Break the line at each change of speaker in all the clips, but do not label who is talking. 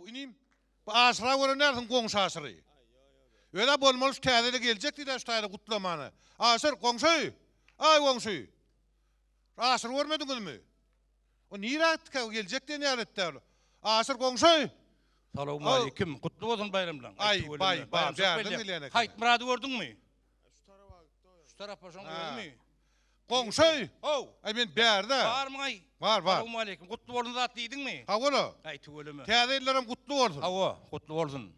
inim. Bu Aşyra göre nereden goňşy Aşyry? Öyle bolmaly täzede geljekdi de ştaýda gutlamany. Aşyr goňşy. Ay goňşy. Aşyr görmediňizmi? O niýerätkä geljekdi näretde? Aşyr goňşy.
Salamu aleyküm. Kutlu olsun bayramdan.
Ay bay berdim bilene.
Hayt muradı gördün mü? Şu tarafa şoň görmü?
Goňşy. Ay men berde.
Var mı ay?
Var.
Salamu aleyküm. Kutlu olsun zat diýdiň mi?
Ha gola.
Ay tüwelimi.
Täzelerem gutlu bolsun.
Hawa, kutlu olsun.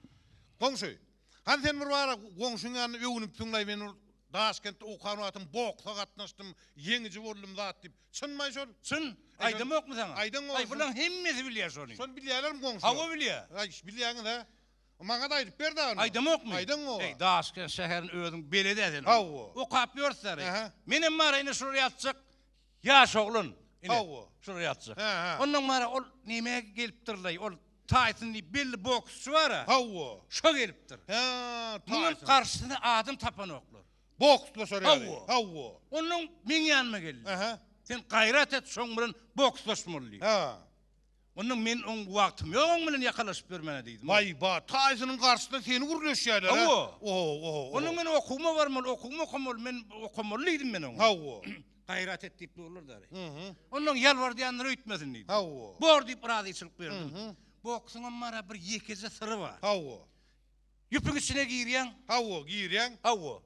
Goňşy. Han sen bir wara goňşuňany öwünüp tüňläy men Daşkentde okanuatym boksa gatnaşdym, ýeňiji boldum zat diýip. Çynmaý şol?
Çyn. Aýdym okmy sana?
Aýdyň
Ay bulan hemmesi bilýär şonu.
Şol bilýärlerim goňşy.
Hawa bilýär.
Ay bilýäňiz ha. Maňa da aýdyp berdi onu.
Aýdym okmy?
Aýdyň o.
Ey Daşkent şäheriň özüň beledi eden.
Hawa.
Okap ýörsär. Menem mara ine şuraya atsak. Ýaş oglun.
Hawa.
Şuraya atsak. Ondan mara ol näme gelipdirler? Ol Tyson diýip belli boksçy bar ha.
Hawa.
Şo gelipdir. Munyň karşysyna adam tapan oklar.
Boksla soraýar. Hawa.
Onun men ýanyma geldi. Sen gaýrat et şoň bilen bokslaşmaly. Onun men on wagtym ýok oň bilen ýakalaşyp bermene diýdim.
Vay ba, Tysonyň karşysynda seni gurleşýärler.
Onun men okuma barmaly, okumuly, men okumalıydım men onu.
Hawa.
Gaýrat et diýip dururlar. Onun ýalwardýanlary öýtmesin diýdim.
Hawa.
Bor diýip razyçylyk berdim. Boksyň mara bir ýekeze syry bar.
Hawa.
Ýüpüň içine girýän.
Hawa, girýän.
Hawa.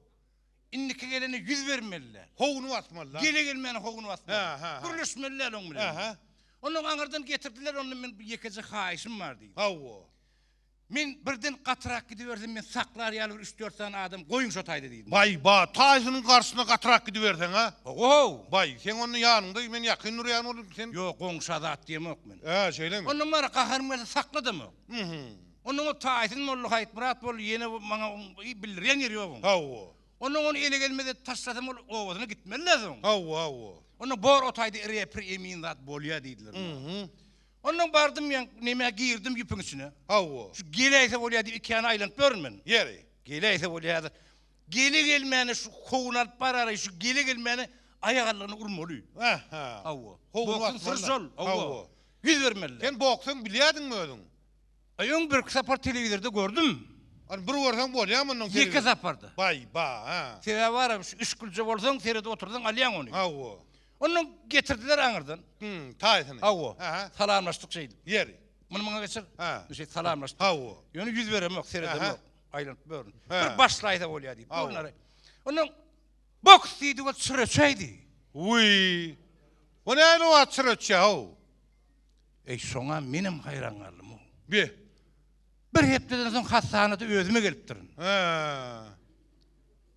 Inniki geleni 100 bermeliler.
Howunu atmalylar.
Gele gelmeni howunu atmalylar. Gurleşmeliler oň bilen. Onun aňyrdan getirdiler, onu men ýekeze haýyşym bar diýdim.
Hawa.
Men birden gatyrak gidiberdim, men saklar ýaly 3-4 tane adam goýun şotaýdy diýdim.
Vay ba, Tysonyň garşysyna gatyrak gidibersen ha?
Vay,
sen onun ýanynda men ýakyn durýan boldum sen.
Ýok, goňşa zat diýemok men.
Şeýlemi?
Onun mara gaharmada sakladym. Onun o Tyson molly haýt murat bol ýene maňa bildirýän ýeri ýok.
Hawa.
Onun ele gelmede taşladym, ol owazyna gitmeli lazım.
Hawa.
Onun bor otaýdy repri emin zat bolýar diýdiler. Onun bardım ýa näme girdim ýüpüň içine.
Hawa.
Şu geleýse bolýar diýip iki ýana aýlanyp görmün.
Ýeri.
Geleýse bolýar. Gele gelmeni şu howunar barary, şu gele gelmeni ayagallaryny urmaly. Hawa. Boksun sırjol. Hawa. Yüz vermeliler.
Sen boksun bilýärdiňmi özüň?
Aýyň bir sapar telewizorda gördüm.
Hani bir görsen bolýarmy onuň?
Ýeke saparda.
Vay ba,
Sere barym şu 3 gülje bolsaň, serede oturdyň alýan ony.
Hawa.
Onu getirdiler aňyrdan.
Tyson.
Hawa. Salamlaşdyk şeýdi.
Ýeri.
Muny maňa geçir. Şu salamlaşdyk.
Hawa.
Ýöne 100 beremok, serede yok. Aýlanyp börün. Bir başlaýda bolýar diýip. Onun boks diýdi, o çyrçaýdy.
Uy. O näme o çyrçaý?
Ey şoňa menim haýran galdym.
Bir
hepdeden soň hastanada özüme gelipdirin.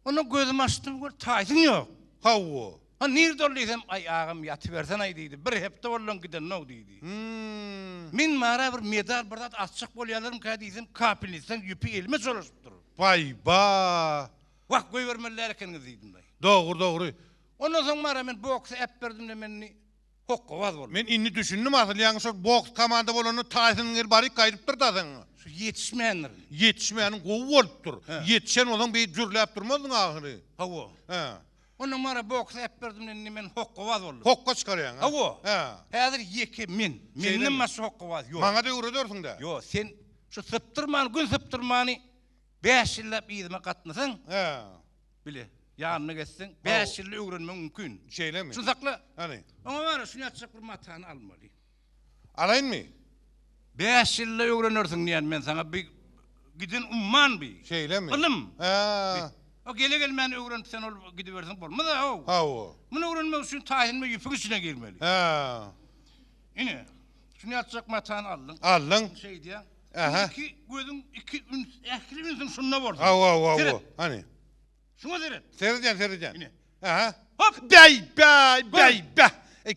Onu gözüm açdym, gör Tyson ýok.
Hawa.
Ha nirde olýsam, ay agam ýatybersen ay diýdi. Bir hepde bolan giden no diýdi. Men mara bir medal bir zat açyk bolýarlarym ka diýdim, kapilisten ýüpi elme jolaşyp durur.
Vay ba.
Wagt goý bermeliler ekeniňiz diýdim.
Dogry.
Ondan soň mara men boksy ep berdim de meni hokka waz boldy.
Men inni düşündim asl ýa-ni şol boks komanda bolany Tysonyň bary gaýryp durdadyň.
Şu ýetişmeýänler.
Ýetişmeýän gowy bolupdyr. Ýetişen olaň bir jürläp durmadyň ahyry.
Hawa. Onun mara boks ep berdim de men hokka waz boldy.
Hokka çykarýan.
Hawa. Häzir ýeke menim maşy hokka waz ýok.
Maňa da öwredörsiň da.
Ýok, sen şu syptyrman, gün syptyrmany 5 ýyllap ýyzyma gatnasaň, bile, ýanyna geçseň 5 ýyl öwrenmek mümkin.
Şeýlemi?
Şu sakla.
Hani?
Oňa bara şunu ýatjak bir matany almaly.
Alaýynmy?
5 ýyl öwrenersiň diýen men sana bir gidin umman bir.
Şeýlemi?
Ilym. O gele gelmeni öwrenip sen ol gidibersiň bolmaz ha.
Hawa.
Muny öwrenmek üçin taýinme ýüpüň içine girmeli. Ine. Şunu ýatjak matany aldyň.
Aldyň.
Şey diýen. İki gözüm, iki ähliňiň şunna bolsun.
Hawa. Hani?
Şuna seret.
Seredän.
Ine.
Hop. Bey.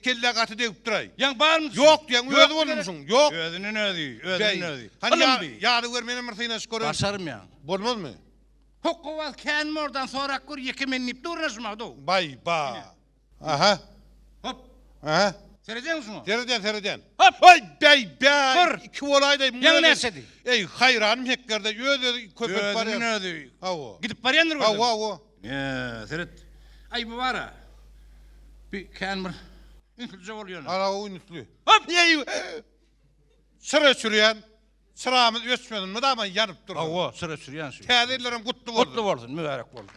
Kelle gaty diýip duray.
Ýa barmy?
Ýok diýen özi bolmuşsun. Ýok.
Özünün özü.
Hani ýa-da görmeni mertine şükür.
Başarım ýa.
Bolmazmy?
Hokowal kän ordan sonra gör ýeke mennip durnaşmak do.
Bay ba.
Hop. Seredän şunu?
Seredän.
Hop.
Ay bey. İki bolaydy.
Ýa näsedi?
Ey hayranym hekkerde özi köpek bar.
Özünün özü.
Hawa.
Gidip barýandyr.
Hawa.
Seret. Ay bu bara. Bir kän bir ünsüzce bolýan.
Ara o ünsüzlü.
Hop.
Sıra sürýän. Sıramız öçmedin mi da yanıp durur.
Awa sıra sürýän şu.
Täzelerim gutlu bolsun.
Kutlu bolsun, mübarek bolsun.